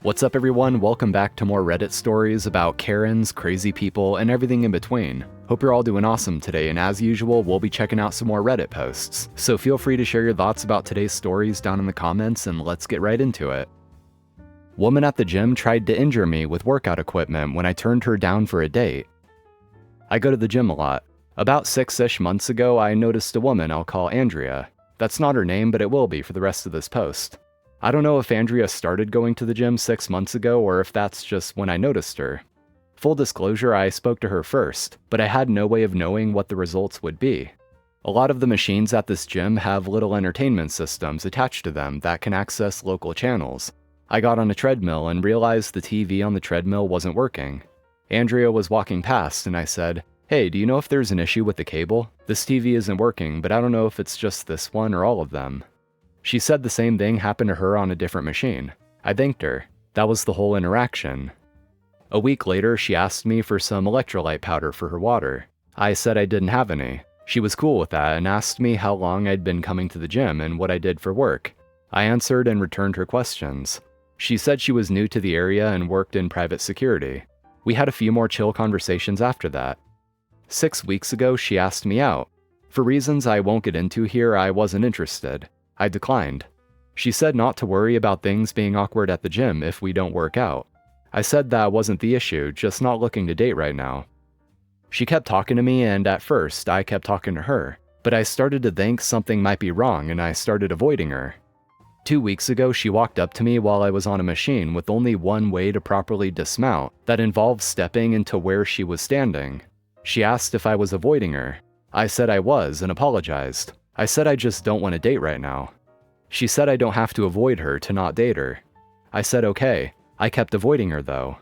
What's up everyone, welcome back to more Reddit stories about Karens, crazy people, and everything in between. Hope you're all doing awesome today, and as usual, we'll be checking out some more Reddit posts. So feel free to share your thoughts about today's stories down in the comments, and let's get right into it. Woman at the gym tried to injure me with workout equipment when I turned her down for a date. I go to the gym a lot. About 6-ish months ago, I noticed a woman I'll call Andrea. That's not her name, but it will be for the rest of this post. I don't know if Andrea started going to the gym 6 months ago or if that's just when I noticed her. Full disclosure, I spoke to her first, but I had no way of knowing what the results would be. A lot of the machines at this gym have little entertainment systems attached to them that can access local channels. I got on a treadmill and realized the TV on the treadmill wasn't working. Andrea was walking past and I said, "Hey, do you know if there's an issue with the cable? This TV isn't working, but I don't know if it's just this one or all of them." She said the same thing happened to her on a different machine. I thanked her. That was the whole interaction. A week later, she asked me for some electrolyte powder for her water. I said I didn't have any. She was cool with that and asked me how long I'd been coming to the gym and what I did for work. I answered and returned her questions. She said she was new to the area and worked in private security. We had a few more chill conversations after that. 6 weeks ago, she asked me out. For reasons I won't get into here, I wasn't interested. I declined. She said not to worry about things being awkward at the gym if we don't work out. I said that wasn't the issue, just not looking to date right now. She kept talking to me and at first I kept talking to her, but I started to think something might be wrong and I started avoiding her. 2 weeks ago, she walked up to me while I was on a machine with only one way to properly dismount that involved stepping into where she was standing. She asked if I was avoiding her. I said I was and apologized. I said I just don't want to date right now. She said I don't have to avoid her to not date her. I said okay. I kept avoiding her though.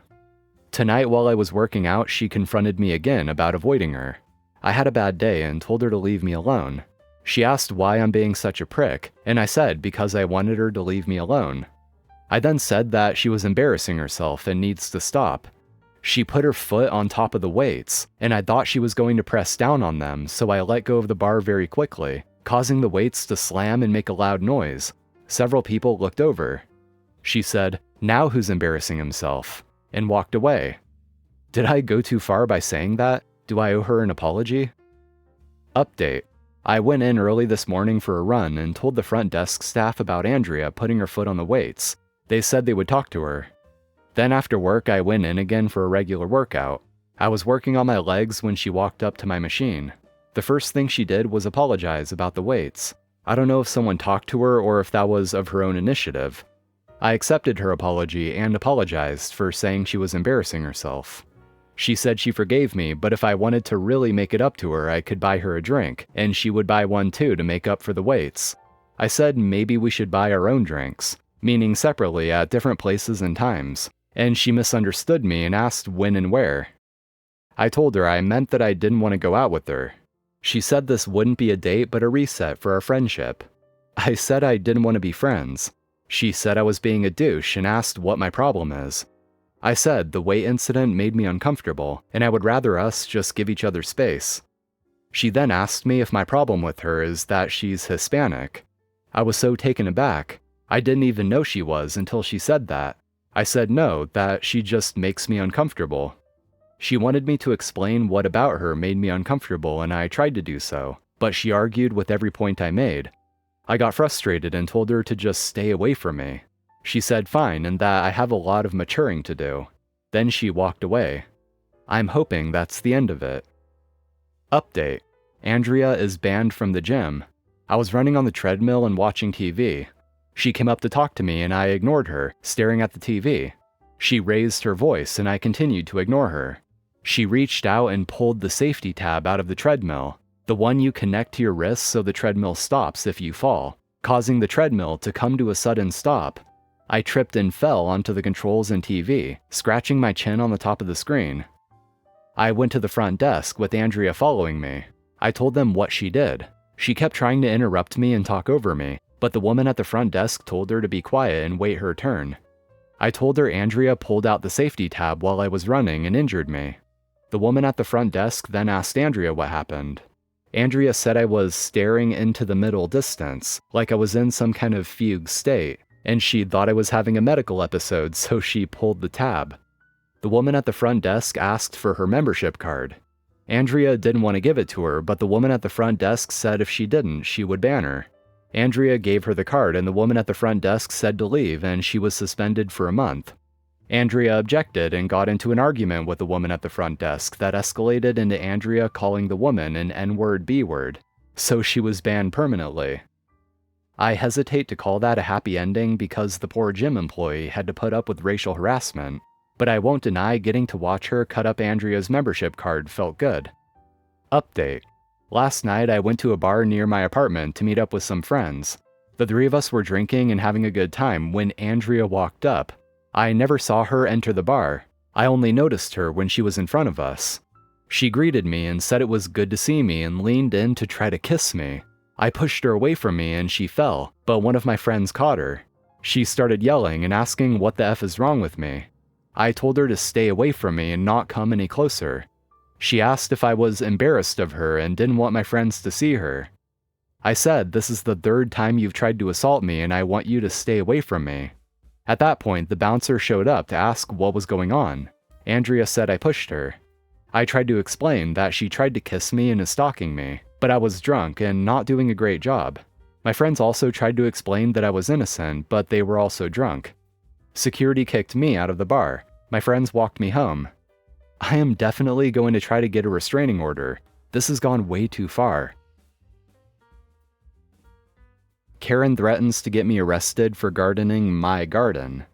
Tonight while I was working out, she confronted me again about avoiding her. I had a bad day and told her to leave me alone. She asked why I'm being such a prick, and I said because I wanted her to leave me alone. I then said that she was embarrassing herself and needs to stop. She put her foot on top of the weights, and I thought she was going to press down on them, so I let go of the bar very quickly, causing the weights to slam and make a loud noise. Several people looked over. She said, "Now who's embarrassing himself?" and walked away. Did I go too far by saying that? Do I owe her an apology? Update. I went in early this morning for a run and told the front desk staff about Andrea putting her foot on the weights. They said they would talk to her. Then after work, I went in again for a regular workout. I was working on my legs when she walked up to my machine. The first thing she did was apologize about the weights. I don't know if someone talked to her or if that was of her own initiative. I accepted her apology and apologized for saying she was embarrassing herself. She said she forgave me, but if I wanted to really make it up to her, I could buy her a drink, and she would buy one too to make up for the weights. I said maybe we should buy our own drinks, meaning separately at different places and times, and she misunderstood me and asked when and where. I told her I meant that I didn't want to go out with her. She said this wouldn't be a date but a reset for our friendship. I said I didn't want to be friends. She said I was being a douche and asked what my problem is. I said the weight incident made me uncomfortable and I would rather us just give each other space. She then asked me if my problem with her is that she's Hispanic. I was so taken aback. I didn't even know she was until she said that. I said no, that she just makes me uncomfortable. She wanted me to explain what about her made me uncomfortable and I tried to do so, but she argued with every point I made. I got frustrated and told her to just stay away from me. She said fine and that I have a lot of maturing to do. Then she walked away. I'm hoping that's the end of it. Update. Andrea is banned from the gym. I was running on the treadmill and watching TV. She came up to talk to me and I ignored her, staring at the TV. She raised her voice and I continued to ignore her. She reached out and pulled the safety tab out of the treadmill, the one you connect to your wrist so the treadmill stops if you fall, causing the treadmill to come to a sudden stop. I tripped and fell onto the controls and TV, scratching my chin on the top of the screen. I went to the front desk with Andrea following me. I told them what she did. She kept trying to interrupt me and talk over me, but the woman at the front desk told her to be quiet and wait her turn. I told her Andrea pulled out the safety tab while I was running and injured me. The woman at the front desk then asked Andrea what happened. Andrea said I was staring into the middle distance, like I was in some kind of fugue state. and she thought I was having a medical episode, so she pulled the tab. The woman at the front desk asked for her membership card. Andrea didn't want to give it to her, but the woman at the front desk said if she didn't, she would ban her. Andrea gave her the card, and the woman at the front desk said to leave, and she was suspended for a month. Andrea objected and got into an argument with the woman at the front desk that escalated into Andrea calling the woman an N-word B-word, so she was banned permanently. I hesitate to call that a happy ending because the poor gym employee had to put up with racial harassment, but I won't deny getting to watch her cut up Andrea's membership card felt good. Update. Last night I went to a bar near my apartment to meet up with some friends. The three of us were drinking and having a good time when Andrea walked up. I never saw her enter the bar. I only noticed her when she was in front of us. She greeted me and said it was good to see me and leaned in to try to kiss me. I pushed her away from me and she fell, but one of my friends caught her. She started yelling and asking what the F is wrong with me. I told her to stay away from me and not come any closer. She asked if I was embarrassed of her and didn't want my friends to see her. I said, "This is the third time you've tried to assault me and I want you to stay away from me." At that point, the bouncer showed up to ask what was going on. Andrea said I pushed her. I tried to explain that she tried to kiss me and is stalking me, but I was drunk and not doing a great job. My friends also tried to explain that I was innocent, but they were also drunk. Security kicked me out of the bar. My friends walked me home. I am definitely going to try to get a restraining order. This has gone way too far. Karen threatens to get me arrested for gardening my garden.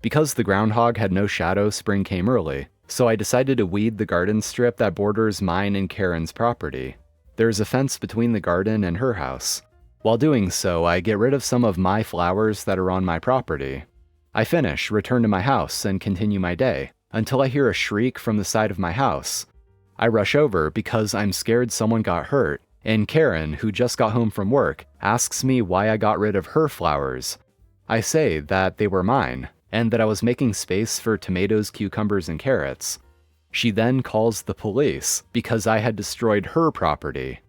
Because the groundhog had no shadow, spring came early, so I decided to weed the garden strip that borders mine and Karen's property. There's a fence between the garden and her house. While doing so, I get rid of some of my flowers that are on my property. I finish, return to my house, and continue my day, until I hear a shriek from the side of my house. I rush over because I'm scared someone got hurt, and Karen, who just got home from work, asks me why I got rid of her flowers. I say that they were mine, and that I was making space for tomatoes, cucumbers, and carrots. She then calls the police because I had destroyed her property.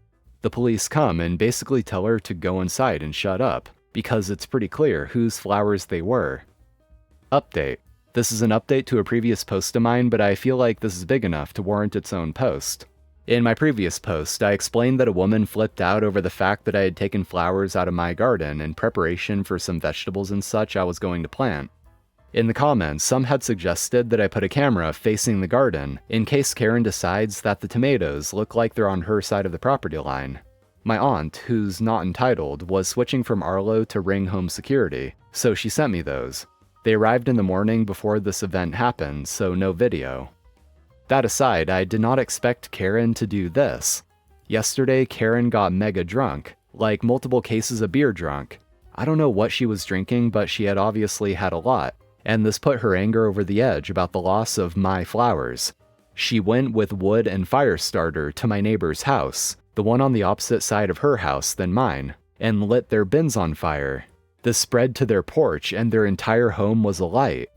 The police come and basically tell her to go inside and shut up, because it's pretty clear whose flowers they were. Update. This is an update to a previous post of mine, but I feel like this is big enough to warrant its own post. In my previous post, I explained that a woman flipped out over the fact that I had taken flowers out of my garden in preparation for some vegetables and such I was going to plant. In the comments, some had suggested that I put a camera facing the garden in case Karen decides that the tomatoes look like they're on her side of the property line. My aunt, who's not entitled, was switching from Arlo to Ring Home Security, so she sent me those. They arrived in the morning before this event happened, so no video. That aside, I did not expect Karen to do this. Yesterday, Karen got mega drunk, like multiple cases of beer drunk. I don't know what she was drinking, but she had obviously had a lot, and this put her anger over the edge about the loss of my flowers. She went with wood and fire starter to my neighbor's house, the one on the opposite side of her house than mine, and lit their bins on fire. This spread to their porch and their entire home was alight.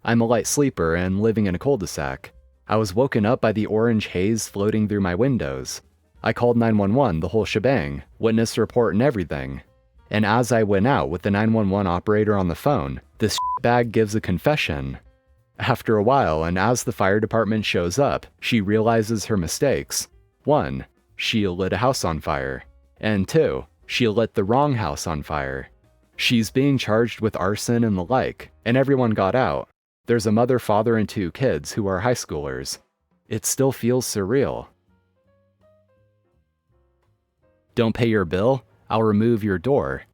I'm a light sleeper and living in a cul-de-sac. I was woken up by the orange haze floating through my windows. I called 911, the whole shebang, witness report and everything. And as I went out with the 911 operator on the phone, this bag gives a confession. After a while, and as the fire department shows up, she realizes her mistakes. 1. She lit a house on fire. And 2. She lit the wrong house on fire. She's being charged with arson and the like, and everyone got out. There's a mother, father, and 2 kids who are high schoolers. It still feels surreal. Don't pay your bill? I'll remove your door.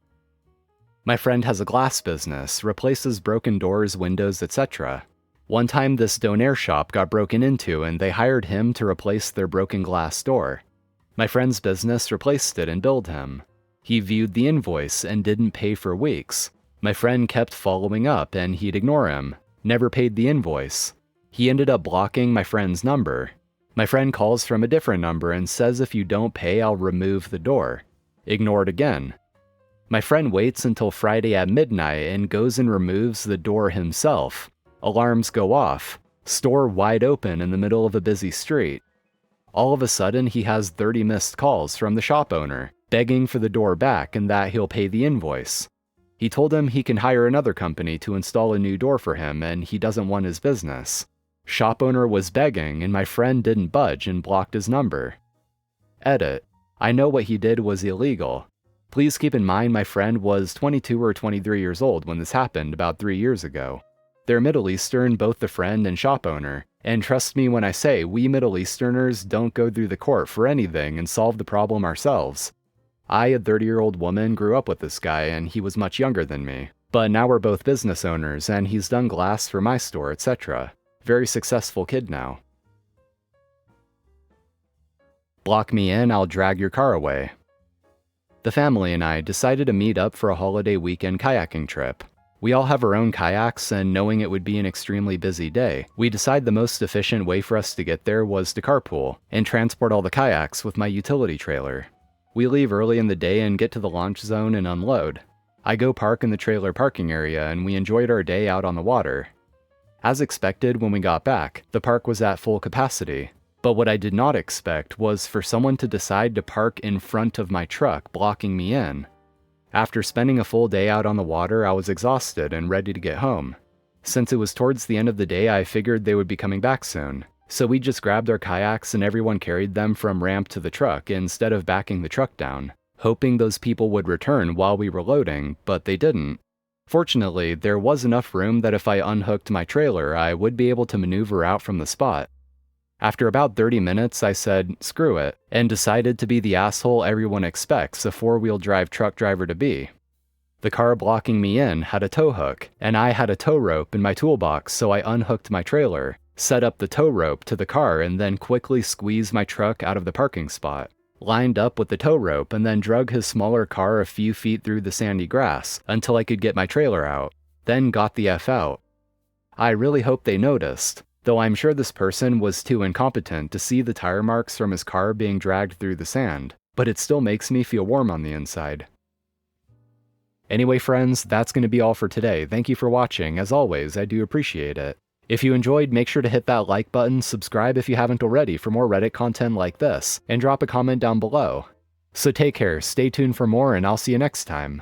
My friend has a glass business, replaces broken doors, windows, etc. One time this donaire shop got broken into and they hired him to replace their broken glass door. My friend's business replaced it and billed him. He viewed the invoice and didn't pay for weeks. My friend kept following up and he'd ignore him. Never paid the invoice. He ended up blocking my friend's number. My friend calls from a different number and says if you don't pay, I'll remove the door. Ignored again. My friend waits until Friday at midnight and goes and removes the door himself. Alarms go off. Store wide open in the middle of a busy street. All of a sudden, he has 30 missed calls from the shop owner, begging for the door back and that he'll pay the invoice. He told him he can hire another company to install a new door for him and he doesn't want his business. Shop owner was begging and my friend didn't budge and blocked his number. Edit. I know what he did was illegal. Please keep in mind my friend was 22 or 23 years old when this happened about 3 years ago. They're Middle Eastern, both the friend and shop owner, and trust me when I say we Middle Easterners don't go through the court for anything and solve the problem ourselves. I, a 30-year-old woman, grew up with this guy and he was much younger than me. But now we're both business owners and he's done glass for my store, etc. Very successful kid now. Block me in, I'll drag your car away. The family and I decided to meet up for a holiday weekend kayaking trip. We all have our own kayaks, and knowing it would be an extremely busy day, we decided the most efficient way for us to get there was to carpool and transport all the kayaks with my utility trailer. We leave early in the day and get to the launch zone and unload. I go park in the trailer parking area and we enjoyed our day out on the water. As expected, when we got back, the park was at full capacity. But what I did not expect was for someone to decide to park in front of my truck, blocking me in. After spending a full day out on the water, I was exhausted and ready to get home. Since it was towards the end of the day, I figured they would be coming back soon. So we just grabbed our kayaks and everyone carried them from ramp to the truck instead of backing the truck down, hoping those people would return while we were loading, but they didn't. Fortunately, there was enough room that if I unhooked my trailer, I would be able to maneuver out from the spot. After about 30 minutes, I said, screw it, and decided to be the asshole everyone expects a four-wheel drive truck driver to be. The car blocking me in had a tow hook, and I had a tow rope in my toolbox, so I unhooked my trailer, set up the tow rope to the car, and then quickly squeezed my truck out of the parking spot, lined up with the tow rope, and then drug his smaller car a few feet through the sandy grass until I could get my trailer out, then got the F out. I really hope they noticed, though I'm sure this person was too incompetent to see the tire marks from his car being dragged through the sand, but it still makes me feel warm on the inside. Anyway friends, that's going to be all for today. Thank you for watching. As always, I do appreciate it. If you enjoyed, make sure to hit that like button, subscribe if you haven't already for more Reddit content like this, and drop a comment down below. So take care, stay tuned for more, and I'll see you next time.